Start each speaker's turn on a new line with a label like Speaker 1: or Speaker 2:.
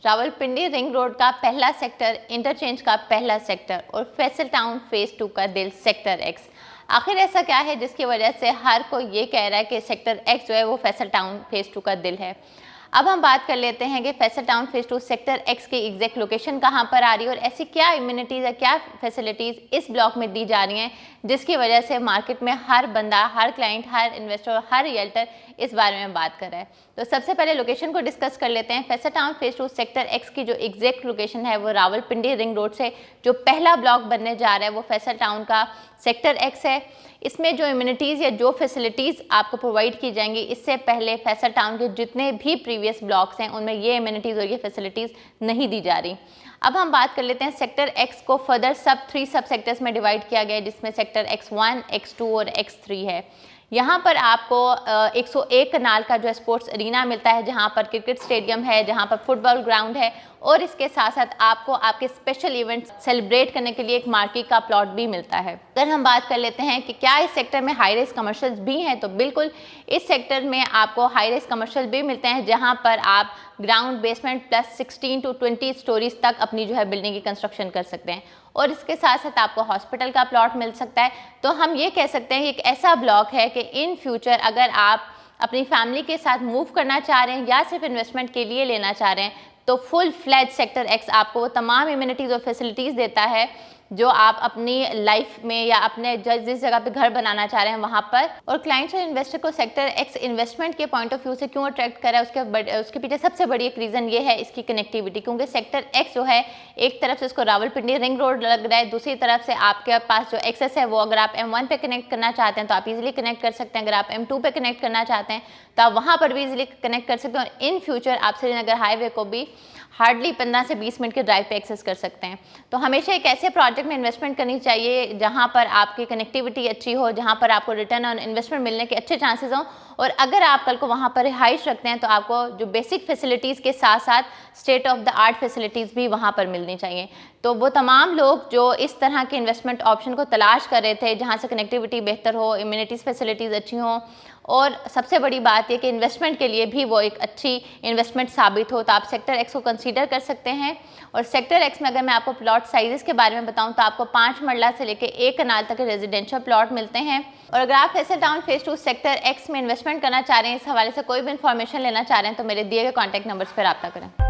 Speaker 1: Rawalpindi ring road का पहला sector, interchange का पहला सेक्टर और फैसल टाउन फेज 2 का दिल सेक्टर एक्स। आखिर ऐसा क्या है जिसकी वजह से हर कोई ये कह रहा है कि सेक्टर एक्स जो है वो फैसल टाउन फेज 2 का दिल है। अब हम बात कर लेते हैं कि Faisal town phase 2 sector x की एग्जैक्ट लोकेशन कहाँ पर आ रही है और ऐसी क्या इम्यूनिटीज़ या क्या फैसिलिटीज़ इस ब्लॉक में दी जा रही हैं जिसकी वजह से मार्केट में हर बंदा, हर क्लाइंट, हर इन्वेस्टर, हर रियल्टर इस बारे में बात कर रहा है। तो सबसे पहले लोकेशन को डिस्कस कर लेते हैं। Faisal town phase 2 sector x की जो एग्जैक्ट लोकेशन है वो रावलपिंडी रिंग रोड से जो पहला ब्लॉक बनने जा रहा है वो फैसल टाउन का सेक्टर एक्स है। इसमें जो इम्यूनिटीज़ या जो फैसिलिटीज़ आपको प्रोवाइड की जाएंगी इससे पहले फैसल टाउन के जितने भी प्रीवियस ब्लॉक्स हैं उनमें ये इम्यूनिटीज़ और ये फैसिलिटीज़ नहीं दी जा रही। अब हम बात कर लेते हैं सेक्टर एक्स को फर्दर थ्री सब सेक्टर्स में डिवाइड किया गया है जिसमें सेक्टर X1, X2 और X3 है। यहाँ पर आपको 101 कनाल का जो स्पोर्ट्स अरीना मिलता है जहाँ पर क्रिकेट स्टेडियम है, जहाँ पर फुटबॉल ग्राउंड है और इसके साथ साथ आपको आपके स्पेशल इवेंट्स सेलिब्रेट करने के लिए एक मार्केट का प्लॉट भी मिलता है। अगर हम बात कर लेते हैं कि क्या इस सेक्टर में हाई रेस कमर्शियल्स भी हैं, तो बिल्कुल इस सेक्टर में आपको हाई रेस कमर्शियल भी मिलते हैं जहाँ पर आप ground basement plus 16 to 20 stories तक अपनी जो है बिल्डिंग की कंस्ट्रक्शन कर सकते हैं और इसके साथ साथ आपको हॉस्पिटल का प्लॉट मिल सकता है। तो हम ये कह सकते हैं कि एक ऐसा ब्लॉक है कि इन फ्यूचर अगर आप अपनी फैमिली के साथ मूव करना चाह रहे हैं या सिर्फ इन्वेस्टमेंट के लिए लेना चाह रहे हैं तो फुल फ्लैज सेक्टर एक्स आपको वो तमाम इम्यूनिटीज़ और फैसिलिटीज़ देता है जो आप अपनी लाइफ में या अपने जिस जगह पे घर बनाना चाह रहे हैं वहाँ पर। और क्लाइंट्स और इन्वेस्टर को सेक्टर एक्स इन्वेस्टमेंट के पॉइंट ऑफ व्यू से क्यों अट्रैक्ट कर रहा है उसके पीछे सबसे बड़ी एक रीज़न ये है इसकी कनेक्टिविटी, क्योंकि सेक्टर एक्स जो है एक तरफ से उसको रावलपिंडी रिंग रोड लग रहा है, दूसरी तरफ से आपके पास जो एक्सेस है वो अगर आप M1 पे कनेक्ट करना चाहते हैं तो आप इजीली कनेक्ट कर सकते हैं, अगर आप M2 पे कनेक्ट करना चाहते हैं तो आप वहाँ पर भी इजीली कनेक्ट कर सकते हैं और इन फ्यूचर आप श्रीनगर हाईवे को भी हार्डली 15 से 20 मिनट के ड्राइव पे एक्सेस कर सकते हैं। तो हमेशा एक ऐसे प्रोजेक्ट में इन्वेस्टमेंट करनी चाहिए जहां पर आपकी कनेक्टिविटी अच्छी हो, जहां पर आपको रिटर्न ऑन इन्वेस्टमेंट मिलने के अच्छे चांसेस हों और अगर आप कल को वहां पर रिहाइश रखते हैं तो आपको जो बेसिक फैसिलिटीज़ के साथ साथ state of the art facilities भी वहां पर मिलनी चाहिए। तो वो तमाम लोग जो इस तरह के इन्वेस्टमेंट ऑप्शन को तलाश कर रहे थे जहाँ से कनेक्टिविटी बेहतर हो, इम्यूनिटीज़ फैसिलिटीज़ अच्छी हों और सबसे बड़ी बात यह कि इन्वेस्टमेंट के लिए भी वो एक अच्छी इन्वेस्टमेंट साबित हो, तो आप सेक्टर एक्स को कंसीडर कर सकते हैं। और सेक्टर एक्स में अगर मैं आपको प्लॉट साइजेस के बारे में बताऊं तो आपको 5 मरला से लेकर 1 कनाल तक के रेजिडेंशियल प्लॉट मिलते हैं। और अगर आप Faisal town phase 2 sector x में इन्वेस्टमेंट करना चाह रहे हैं, इस हवाले से कोई भी इन्फॉर्मेशन लेना चाह रहे हैं तो मेरे दिए गए कॉन्टैक्ट नंबर्स पर रब्ता करें।